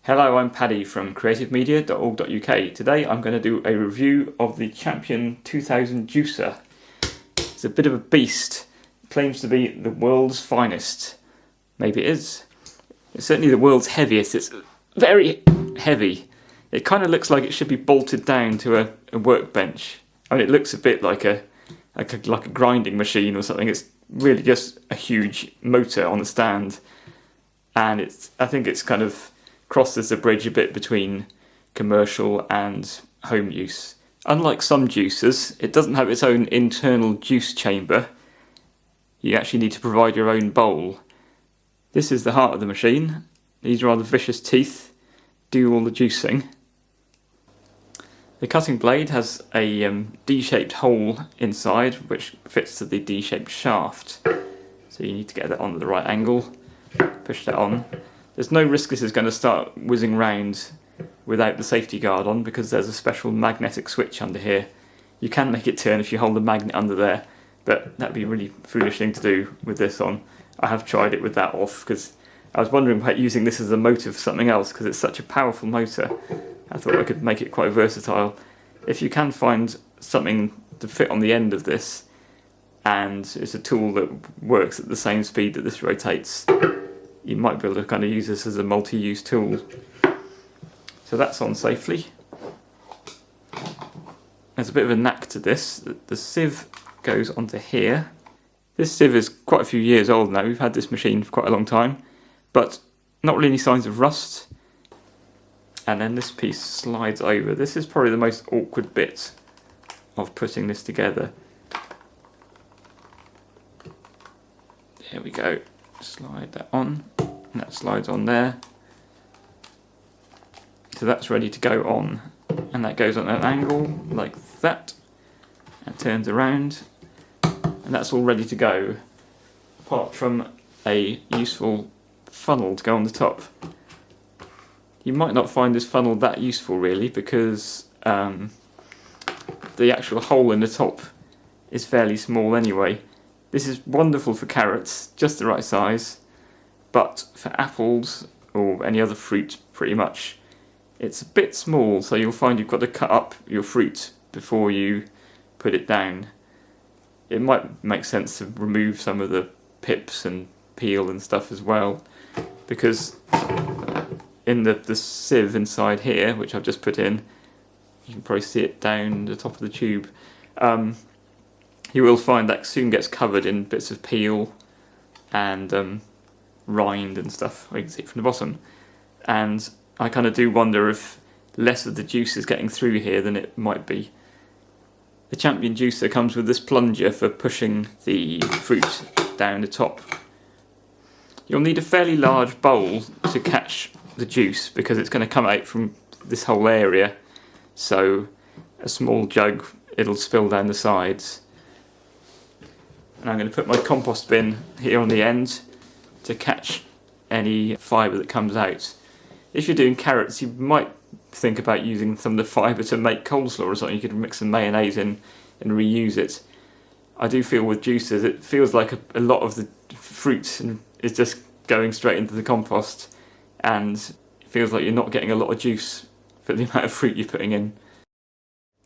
Hello, I'm Paddy from creativemedia.org.uk. Today I'm going to do a review of the Champion 2000 juicer. It's a bit of a beast. It claims to be the world's finest. Maybe it is. It's certainly the world's heaviest. It's very heavy. It kind of looks like it should be bolted down to a workbench. I mean, it looks a bit like a grinding machine or something. It's really just a huge motor on the stand, and I think it's kind of crosses the bridge a bit between commercial and home use. Unlike some juicers, it doesn't have its own internal juice chamber. You actually need to provide your own bowl. This is the heart of the machine. These rather vicious teeth do all the juicing. The cutting blade has a D-shaped hole inside which fits to the D-shaped shaft. So you need to get that on at the right angle, push that on. There's no risk this is going to start whizzing round without the safety guard on, because there's a special magnetic switch under here. You can make it turn if you hold the magnet under there, but that'd be a really foolish thing to do with this on. I have tried it with that off, because I was wondering about using this as a motor for something else, because it's such a powerful motor. I thought I could make it quite versatile. If you can find something to fit on the end of this, and it's a tool that works at the same speed that this rotates, you might be able to kind of use this as a multi-use tool. So that's on safely. There's a bit of a knack to this. The sieve goes onto here. This sieve is quite a few years old now. We've had this machine for quite a long time, but not really any signs of rust. And then this piece slides over. This is probably the most awkward bit of putting this together. There we go. Slide that on, and that slides on there. So that's ready to go on, and that goes on at an angle like that, and turns around, and that's all ready to go, apart from a useful funnel to go on the top. You might not find this funnel that useful really, because the actual hole in the top is fairly small anyway. This is wonderful for carrots, just the right size, but for apples or any other fruit pretty much, it's a bit small, so you'll find you've got to cut up your fruit before you put it down. It might make sense to remove some of the pips and peel and stuff as well, because in the sieve inside here, which I've just put in, you can probably see it down the top of the tube, you will find that soon gets covered in bits of peel and rind and stuff. You can see it from the bottom. And I kind of do wonder if less of the juice is getting through here than it might be. The Champion juicer comes with this plunger for pushing the fruit down the top. You'll need a fairly large bowl to catch the juice, because it's going to come out from this whole area. So a small jug, it'll spill down the sides. And I'm going to put my compost bin here on the end to catch any fibre that comes out. If you're doing carrots, you might think about using some of the fibre to make coleslaw or something. You could mix some mayonnaise in and reuse it. I do feel with juicers, it feels like a lot of the fruit is just going straight into the compost, and it feels like you're not getting a lot of juice for the amount of fruit you're putting in.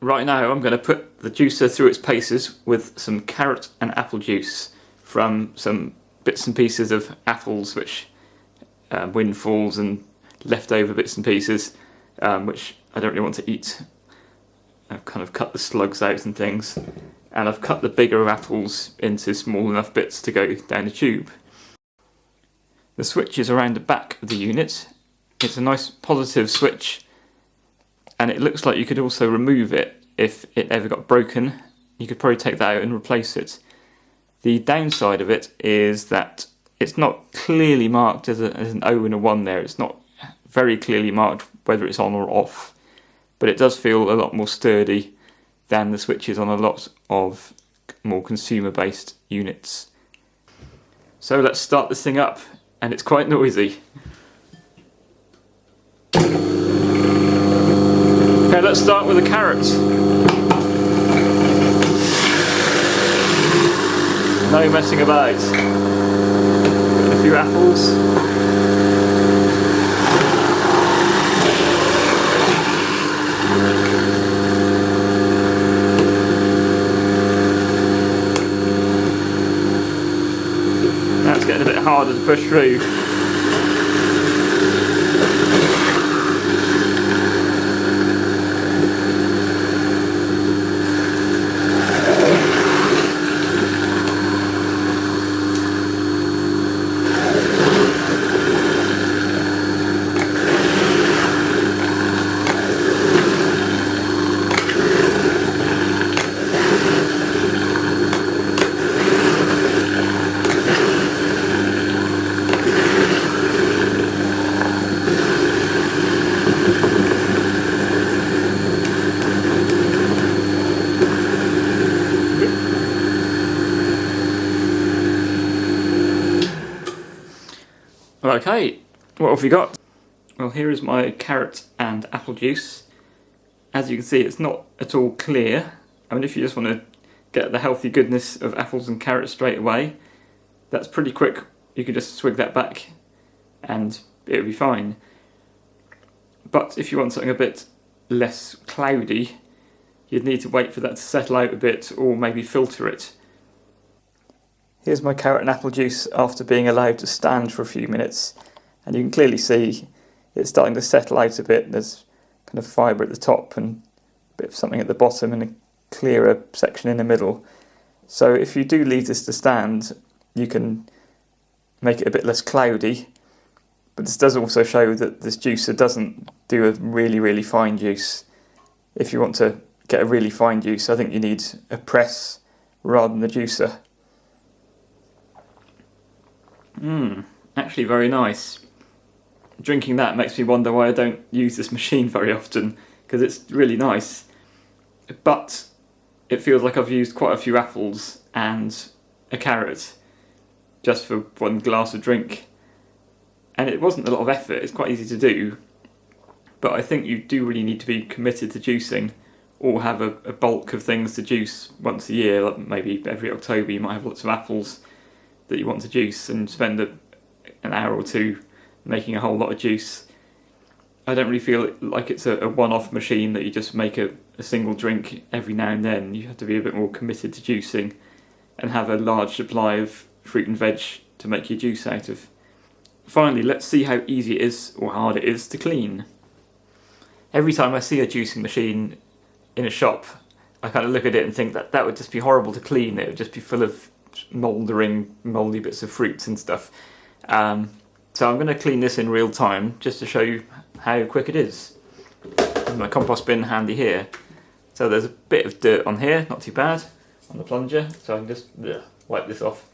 Right now I'm going to put the juicer through its paces with some carrot and apple juice from some bits and pieces of apples, which windfalls and leftover bits and pieces, which I don't really want to eat. I've kind of cut the slugs out and things, and I've cut the bigger apples into small enough bits to go down the tube. The switch is around the back of the unit. It's a nice positive switch, and it looks like you could also remove it if it ever got broken. You could probably take that out and replace it. The downside of it is that it's not clearly marked as an O and a 1 there. It's not very clearly marked whether it's on or off, but it does feel a lot more sturdy than the switches on a lot of more consumer-based units. So let's start this thing up, and it's quite noisy. Okay, let's start with the carrots. No messing about. A few apples. harder to push through. Okay, what have we got? Well, here is my carrot and apple juice. As you can see, it's not at all clear. I mean, if you just want to get the healthy goodness of apples and carrots straight away, that's pretty quick. You can just swig that back and it'll be fine. But if you want something a bit less cloudy, you'd need to wait for that to settle out a bit or maybe filter it. Here's my carrot and apple juice after being allowed to stand for a few minutes, and you can clearly see it's starting to settle out a bit. There's kind of fibre at the top and a bit of something at the bottom and a clearer section in the middle. So if you do leave this to stand, you can make it a bit less cloudy, but this does also show that this juicer doesn't do a really fine juice. If you want to get a really fine juice, I think you need a press rather than the juicer. Actually very nice. Drinking that makes me wonder why I don't use this machine very often, because it's really nice. But it feels like I've used quite a few apples and a carrot just for one glass of drink. And it wasn't a lot of effort, it's quite easy to do. But I think you do really need to be committed to juicing, or have a bulk of things to juice once a year. Like maybe every October you might have lots of apples that you want to juice and spend an hour or two making a whole lot of juice. I don't really feel like it's a one-off machine that you just make a single drink every now and then. You have to be a bit more committed to juicing and have a large supply of fruit and veg to make your juice out of. Finally, let's see how easy it is or hard it is to clean. Every time I see a juicing machine in a shop, I kind of look at it and think that would just be horrible to clean. It would just be full of mouldy bits of fruits and stuff. So I'm going to clean this in real time just to show you how quick it is. My compost bin handy here. So there's a bit of dirt on here, not too bad, on the plunger, so I can just wipe this off.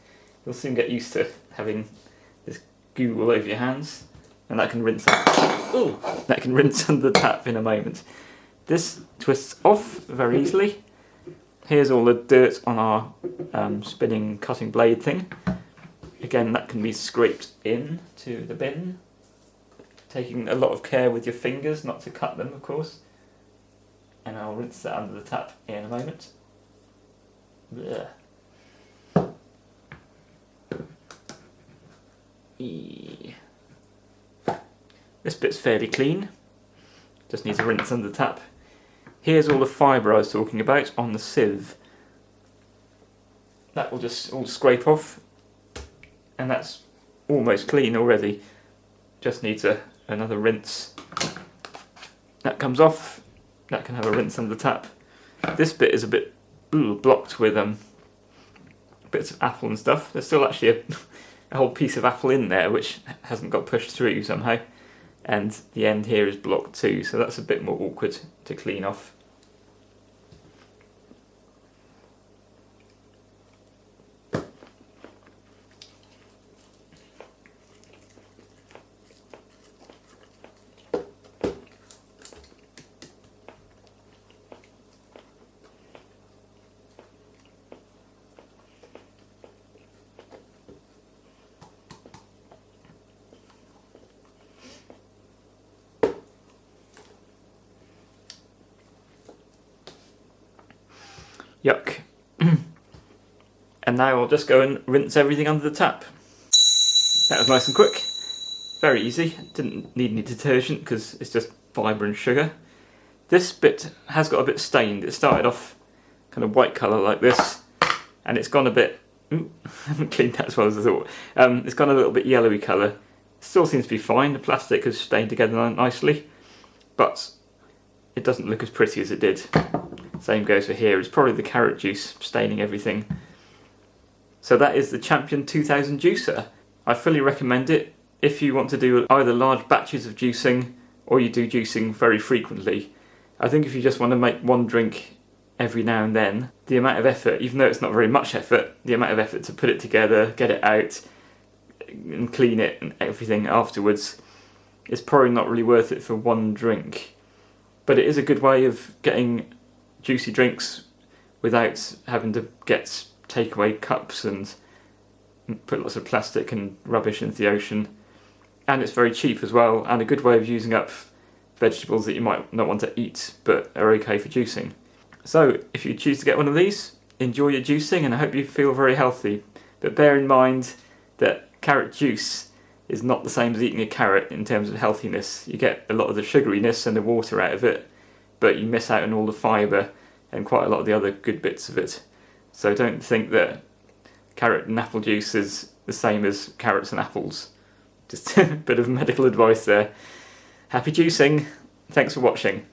You'll soon get used to having this goo all over your hands, and that can rinse under the tap in a moment. This twists off very easily. Here's all the dirt on our spinning cutting blade thing. Again, that can be scraped in to the bin, taking a lot of care with your fingers not to cut them, of course. And I'll rinse that under the tap in a moment. Blech. This bit's fairly clean, just needs a rinse under the tap. Here's all the fibre I was talking about on the sieve. That will just all scrape off, and that's almost clean already. Just needs another rinse. That comes off, that can have a rinse under the tap. This bit is a bit blocked with bits of apple and stuff. There's still actually a whole piece of apple in there which hasn't got pushed through somehow. And the end here is blocked too, so that's a bit more awkward to clean off. Yuck. And now I'll just go and rinse everything under the tap. That was nice and quick. Very easy. Didn't need any detergent because it's just fibre and sugar. This bit has got a bit stained. It started off kind of white colour like this, and it's gone a bit Ooh, I haven't cleaned that as well as I thought. It's got a little bit yellowy colour. Still seems to be fine. The plastic has stayed together nicely, but it doesn't look as pretty as it did. Same goes for here. It's probably the carrot juice staining everything. So that is the Champion 2000 juicer. I fully recommend it if you want to do either large batches of juicing or you do juicing very frequently. I think if you just want to make one drink every now and then, the amount of effort, even though it's not very much effort, the amount of effort to put it together, get it out and clean it and everything afterwards is probably not really worth it for one drink. But it is a good way of getting juicy drinks without having to get takeaway cups and put lots of plastic and rubbish into the ocean. And it's very cheap as well, and a good way of using up vegetables that you might not want to eat but are okay for juicing. So if you choose to get one of these, enjoy your juicing and I hope you feel very healthy. But bear in mind that carrot juice is not the same as eating a carrot in terms of healthiness. You get a lot of the sugariness and the water out of it, but you miss out on all the fibre and quite a lot of the other good bits of it. So don't think that carrot and apple juice is the same as carrots and apples. Just a bit of medical advice there. Happy juicing. Thanks for watching.